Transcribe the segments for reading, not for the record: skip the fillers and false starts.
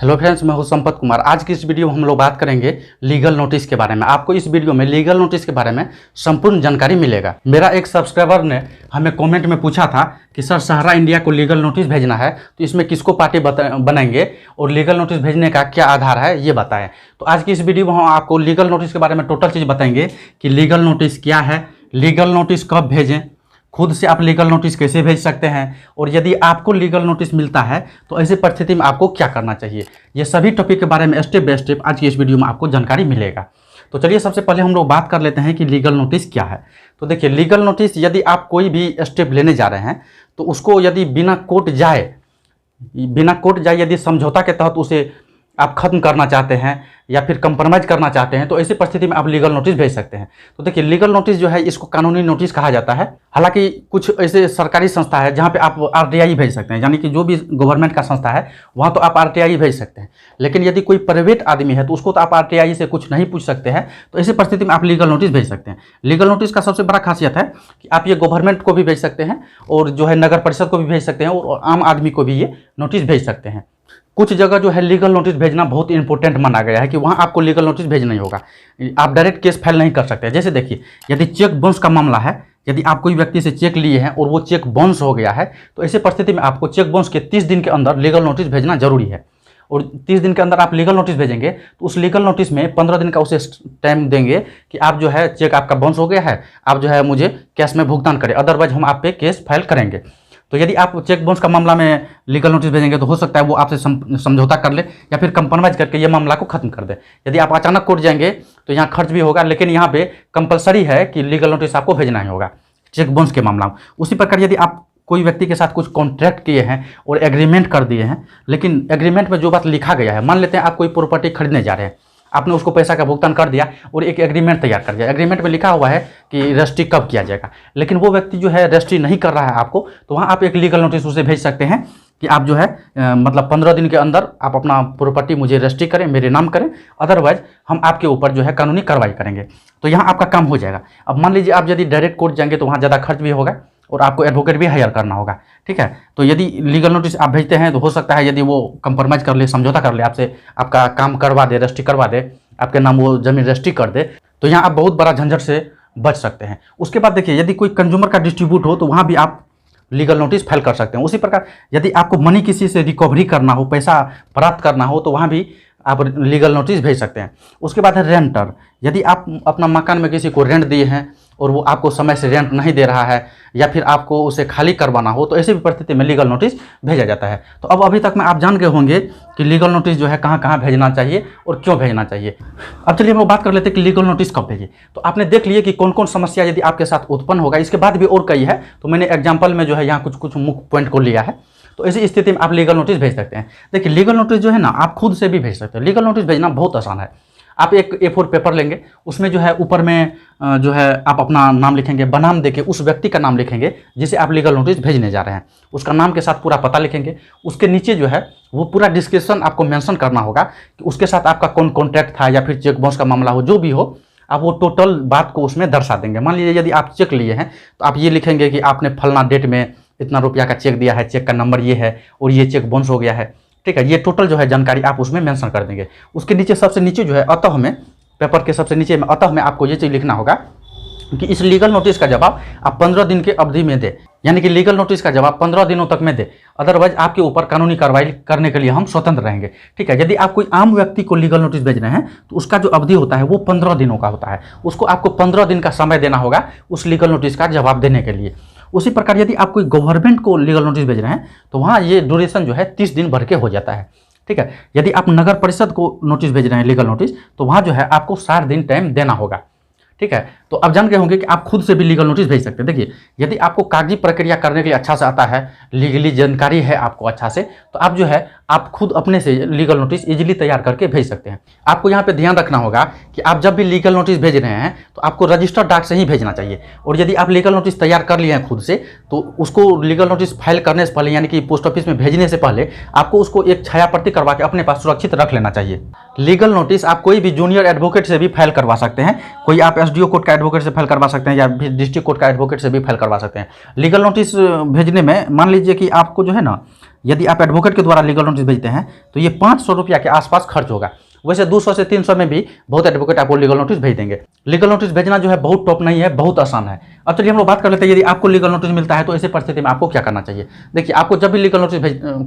Hello friends, मैं हूं संपत कुमार। आज की इस वीडियो में हम लोग बात करेंगे लीगल नोटिस के बारे में। आपको इस वीडियो में लीगल नोटिस के बारे में संपूर्ण जानकारी मिलेगा। मेरा एक सब्सक्राइबर ने हमें कमेंट में पूछा था कि सर सहारा इंडिया को लीगल नोटिस भेजना है तो इसमें किसको पार्टी बनाएंगे और लीगल नोटिस भेजने का क्या आधार है ये बताएं। तो आज की इस वीडियो में हम आपको लीगल नोटिस के बारे में टोटल चीज़ बताएंगे कि लीगल नोटिस क्या है, लीगल नोटिस कब भेजें, खुद से आप लीगल नोटिस कैसे भेज सकते हैं और यदि आपको लीगल नोटिस मिलता है तो ऐसी परिस्थिति में आपको क्या करना चाहिए। ये सभी टॉपिक के बारे में स्टेप बाय स्टेप आज की इस वीडियो में आपको जानकारी मिलेगा। तो चलिए सबसे पहले हम लोग बात कर लेते हैं कि लीगल नोटिस क्या है। तो देखिए, लीगल नोटिस यदि आप कोई भी स्टेप लेने जा रहे हैं तो उसको यदि बिना कोर्ट जाए यदि समझौता के तहत उसे आप खत्म करना चाहते हैं या फिर कंप्रोमाइज़ करना चाहते हैं तो ऐसी परिस्थिति में आप लीगल नोटिस भेज सकते हैं। तो देखिए, लीगल नोटिस जो है इसको कानूनी नोटिस कहा जाता है। हालांकि कुछ ऐसे सरकारी संस्था है जहां पे आप आरटीआई भेज सकते हैं, यानी कि जो भी गवर्नमेंट का संस्था है वहां तो आप आरटीआई भेज सकते हैं। लेकिन यदि कोई प्राइवेट आदमी है तो उसको तो आप आरटीआई से कुछ नहीं पूछ सकते हैं। तो ऐसी परिस्थिति में आप लीगल नोटिस भेज सकते हैं। लीगल नोटिस का सबसे बड़ा खासियत है कि आप ये गवर्नमेंट को भी भेज सकते हैं और जो है नगर परिषद को भी भेज सकते हैं और आम आदमी को भी ये नोटिस भेज सकते हैं। कुछ जगह जो है लीगल नोटिस भेजना बहुत इंपॉर्टेंट माना गया है कि वहाँ आपको लीगल नोटिस भेजना ही होगा। आप डायरेक्ट केस फाइल नहीं कर सकते। जैसे देखिए, यदि चेक बाउंस का मामला है, यदि आप कोई व्यक्ति से चेक लिए हैं और वो चेक बाउंस हो गया है तो ऐसी परिस्थिति में आपको चेक बाउंस के 30 दिन के अंदर लीगल नोटिस भेजना जरूरी है। और 30 दिन के अंदर आप लीगल नोटिस भेजेंगे तो उस लीगल नोटिस में 15 दिन का उसे टाइम देंगे कि आप जो है चेक आपका बाउंस हो गया है, आप जो है मुझे कैश में भुगतान करें, अदरवाइज हम आप पे केस फाइल करेंगे। तो यदि आप चेक बाउंस का मामला में लीगल नोटिस भेजेंगे तो हो सकता है वो आपसे समझौता कर ले या फिर कंप्रोमाइज़ करके ये मामला को खत्म कर दे। यदि आप अचानक कोर्ट जाएंगे तो यहाँ खर्च भी होगा, लेकिन यहाँ पे कंपलसरी है कि लीगल नोटिस आपको भेजना ही होगा चेक बाउंस के मामला में। उसी प्रकार यदि आप कोई व्यक्ति के साथ कुछ कॉन्ट्रैक्ट किए हैं और एग्रीमेंट कर दिए हैं, लेकिन एग्रीमेंट में जो बात लिखा गया है, मान लेते हैं आप कोई प्रॉपर्टी खरीदने जा रहे हैं, आपने उसको पैसा का भुगतान कर दिया और एक एग्रीमेंट तैयार कर दिया। एग्रीमेंट में लिखा हुआ है कि रजिस्ट्री कब किया जाएगा, लेकिन वो व्यक्ति जो है रजिस्ट्री नहीं कर रहा है आपको, तो वहाँ आप एक लीगल नोटिस उसे भेज सकते हैं कि आप जो है मतलब 15 दिन के अंदर आप अपना प्रॉपर्टी मुझे रजिस्ट्री करें, मेरे नाम करें, अदरवाइज हम आपके ऊपर जो है कानूनी कार्रवाई करेंगे। तो यहाँ आपका काम हो जाएगा। अब मान लीजिए आप यदि डायरेक्ट कोर्ट जाएंगे तो वहाँ ज़्यादा खर्च भी होगा और आपको एडवोकेट भी हायर करना होगा, ठीक है। तो यदि लीगल नोटिस आप भेजते हैं तो हो सकता है यदि वो कंप्रोमाइज़ कर ले, समझौता कर ले आपसे, आपका काम करवा दे, रजिस्ट्री करवा दे, आपके नाम वो जमीन रजिस्ट्री कर दे, तो यहाँ आप बहुत बड़ा झंझट से बच सकते हैं। उसके बाद देखिए, यदि कोई कंज्यूमर का डिस्ट्रीब्यूट हो तो वहाँ भी आप लीगल नोटिस फाइल कर सकते हैं। उसी प्रकार यदि आपको मनी किसी से रिकवरी करना हो, पैसा प्राप्त करना हो, तो वहाँ भी आप लीगल नोटिस भेज सकते हैं। उसके बाद है रेंटर। यदि आप अपना मकान में किसी को रेंट दिए हैं और वो आपको समय से रेंट नहीं दे रहा है या फिर आपको उसे खाली करवाना हो तो ऐसी भी परिस्थिति में लीगल नोटिस भेजा जाता है। तो अब अभी तक में आप जान गए होंगे कि लीगल नोटिस जो है कहाँ कहाँ भेजना चाहिए और क्यों भेजना चाहिए। अब चलिए हम लोग बात कर लेते हैं कि लीगल नोटिस कब भेजिए। तो आपने देख लिया कि कौन कौन समस्या यदि आपके साथ उत्पन्न होगा। इसके बाद भी और कई है, तो मैंने एग्जाम्पल में जो है यहाँ कुछ मुख्य पॉइंट को लिया है। तो ऐसी स्थिति में आप लीगल नोटिस भेज सकते हैं। देखिए, लीगल नोटिस जो है ना आप खुद से भी भेज सकते हैं। लीगल नोटिस भेजना बहुत आसान है। आप एक A4 पेपर लेंगे, उसमें जो है ऊपर में जो है आप अपना नाम लिखेंगे, बनाम देके उस व्यक्ति का नाम लिखेंगे जिसे आप लीगल नोटिस भेजने जा रहे हैं, उसका नाम के साथ पूरा पता लिखेंगे। उसके नीचे जो है वो पूरा डिस्क्रिप्शन आपको मेंशन करना होगा कि उसके साथ आपका कौन कॉन्ट्रैक्ट था या फिर चेक बाउंस का मामला हो, जो भी हो, आप वो टोटल बात को उसमें दर्शा देंगे। मान लीजिए यदि आप चेक लिए हैं तो आप ये लिखेंगे कि आपने फलना डेट में इतना रुपया का चेक दिया है, चेक का नंबर ये है और ये चेक बाउंस हो गया है, ठीक है। ये टोटल जो है जानकारी आप उसमें मेंशन कर देंगे। उसके नीचे सबसे नीचे जो है अतः में, पेपर के सबसे नीचे में अतः में आपको ये चीज़ लिखना होगा कि इस लीगल नोटिस का जवाब आप 15 दिन के अवधि में दे, यानी कि लीगल नोटिस का जवाब 15 दिनों तक में दे, अदरवाइज आपके ऊपर कानूनी कार्रवाई करने के लिए हम स्वतंत्र रहेंगे, ठीक है। यदि आप कोई आम व्यक्ति को लीगल नोटिस भेज रहे हैं तो उसका जो अवधि होता है वो 15 दिनों का होता है। उसको आपको 15 दिन का समय देना होगा उस लीगल नोटिस का जवाब देने के लिए। उसी प्रकार यदि आप कोई गवर्नमेंट को लीगल नोटिस भेज रहे हैं तो वहाँ ये ड्यूरेशन जो है 30 दिन भर के हो जाता है, ठीक है। यदि आप नगर परिषद को नोटिस भेज रहे हैं लीगल नोटिस, तो वहाँ जो है आपको 60 दिन टाइम देना होगा, ठीक है। तो अब जान गए होंगे कि आप खुद से भी लीगल नोटिस भेज सकते हैं। देखिए, यदि आपको कागजी प्रक्रिया करने के लिए अच्छा से आता है, लीगली जानकारी है आपको अच्छा से, तो आप जो है आप खुद अपने से लीगल नोटिस इजीली तैयार करके भेज सकते हैं। आपको यहाँ पे ध्यान रखना होगा कि आप जब भी लीगल नोटिस भेज रहे हैं तो आपको रजिस्टर्ड डाक से ही भेजना चाहिए। और यदि आप लीगल नोटिस तैयार कर लिए हैं खुद से तो उसको लीगल नोटिस फाइल करने से पहले, यानी कि पोस्ट ऑफिस में भेजने से पहले, आपको उसको एक छाया प्रति करवा के अपने पास सुरक्षित रख लेना चाहिए। लीगल नोटिस आप कोई भी जूनियर एडवोकेट से भी फाइल करवा सकते हैं। कोई आप SDO कोर्ट का एडवोकेट से फाइल करवा सकते हैं या फिर डिस्ट्रिक्ट कोर्ट का एडवोकेट से भी फाइल करवा सकते हैं। लीगल नोटिस भेजने में मान लीजिए कि आपको जो है ना यदि आप एडवोकेट के द्वारा लीगल नोटिस भेजते हैं तो ये 500 रुपया के आसपास खर्च होगा। वैसे 200 से 300 में भी बहुत एडवोकेट आपको लीगल नोटिस भेज देंगे। लीगल नोटिस भेजना जो है बहुत टॉप नहीं है, बहुत आसान है। अब चलिए हम लोग बात कर लेते हैं, यदि आपको लीगल नोटिस मिलता है तो ऐसी परिस्थिति में आपको क्या करना चाहिए। देखिए, आपको जब भी लीगल नोटिस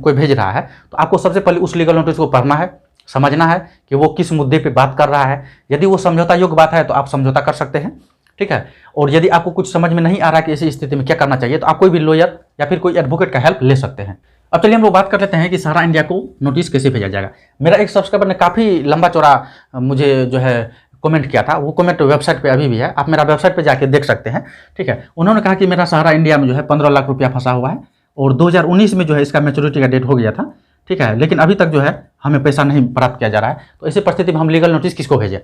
कोई भेज रहा है तो आपको सबसे पहले उस लीगल नोटिस को पढ़ना है, समझना है कि वो किस मुद्दे पर बात कर रहा है। यदि वो समझौता योग्य बात है तो आप समझौता कर सकते हैं, ठीक है। और यदि आपको कुछ समझ में नहीं आ रहा है कि ऐसी स्थिति में क्या करना चाहिए तो आप कोई भी लॉयर या फिर कोई एडवोकेट का हेल्प ले सकते हैं। अब चलिए हम लोग बात कर लेते हैं कि सहारा इंडिया को नोटिस कैसे भेजा जाएगा। मेरा एक सब्सक्राइबर ने काफ़ी लंबा चौड़ा मुझे जो है कमेंट किया था, वो कमेंट वेबसाइट पे अभी भी है, आप मेरा वेबसाइट पे जाके देख सकते हैं, ठीक है। उन्होंने कहा कि मेरा सहारा इंडिया में जो है 15 लाख रुपया फंसा हुआ है और 2019 में जो है इसका मैच्योरिटी का डेट हो गया था, ठीक है, लेकिन अभी तक जो है हमें पैसा नहीं प्राप्त किया जा रहा है। तो ऐसी परिस्थिति में हम लीगल नोटिस किसको भेजें।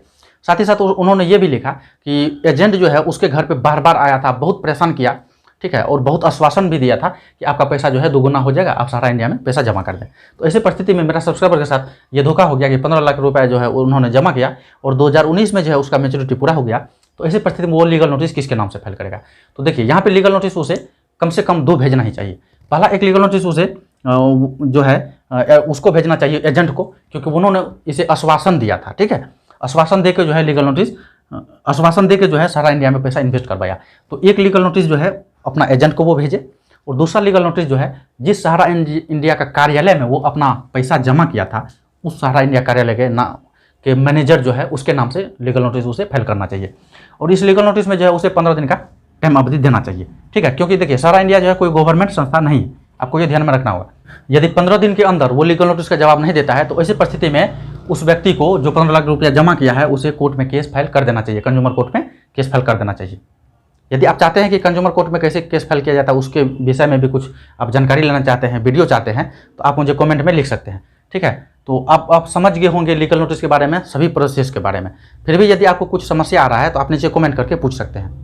साथ ही साथ उन्होंने ये भी लिखा कि एजेंट जो है उसके घर पे बार बार आया था, बहुत परेशान किया, ठीक है, और बहुत आश्वासन भी दिया था कि आपका पैसा जो है दोगुना हो जाएगा, आप सहारा इंडिया में पैसा जमा कर दें। तो ऐसी परिस्थिति में मेरा सब्सक्राइबर के साथ ये धोखा हो गया कि 15 लाख रुपया जो है उन्होंने जमा किया और 2019 में जो है उसका मैच्योरिटी पूरा हो गया। तो ऐसी परिस्थिति में वो लीगल नोटिस किसके नाम से फाइल करेगा। तो देखिए, यहाँ पर लीगल नोटिस उसे कम से कम 2 भेजना ही चाहिए। पहला एक लीगल नोटिस उसे जो है उसको भेजना चाहिए एजेंट को, क्योंकि उन्होंने इसे आश्वासन दिया था, ठीक है। आश्वासन दे के जो है लीगल नोटिस, आश्वासन दे के जो है सहारा इंडिया में पैसा इन्वेस्ट करवाया। तो एक लीगल नोटिस जो है अपना एजेंट को वो भेजे और दूसरा लीगल नोटिस जो है जिस सहारा इंडिया का कार्यालय में वो अपना पैसा जमा किया था उस सहारा इंडिया कार्यालय के मैनेजर जो है उसके नाम से लीगल नोटिस उसे फाइल करना चाहिए। और इस लीगल नोटिस में जो है उसे 15 दिन का टाइम अवधि देना चाहिए, ठीक है। क्योंकि देखिए, सहारा इंडिया जो है कोई गवर्नमेंट संस्था नहीं, आपको ये ध्यान में रखना होगा। यदि 15 दिन के अंदर वो लीगल नोटिस का जवाब नहीं देता है तो ऐसी परिस्थिति में उस व्यक्ति को जो 15 लाख रुपया जमा किया है उसे कोर्ट में केस फाइल कर देना चाहिए, कंज्यूमर कोर्ट में केस फाइल कर देना चाहिए। यदि आप चाहते हैं कि कंज्यूमर कोर्ट में कैसे केस फाइल किया जाता है उसके विषय में भी कुछ आप जानकारी लेना चाहते हैं, वीडियो चाहते हैं, तो आप मुझे कमेंट में लिख सकते हैं, ठीक है। तो आप समझ गए होंगे लीगल नोटिस के बारे में, सभी प्रोसेस के बारे में। फिर भी यदि आपको कुछ समस्या आ रहा है तो आप नीचे कमेंट करके पूछ सकते हैं।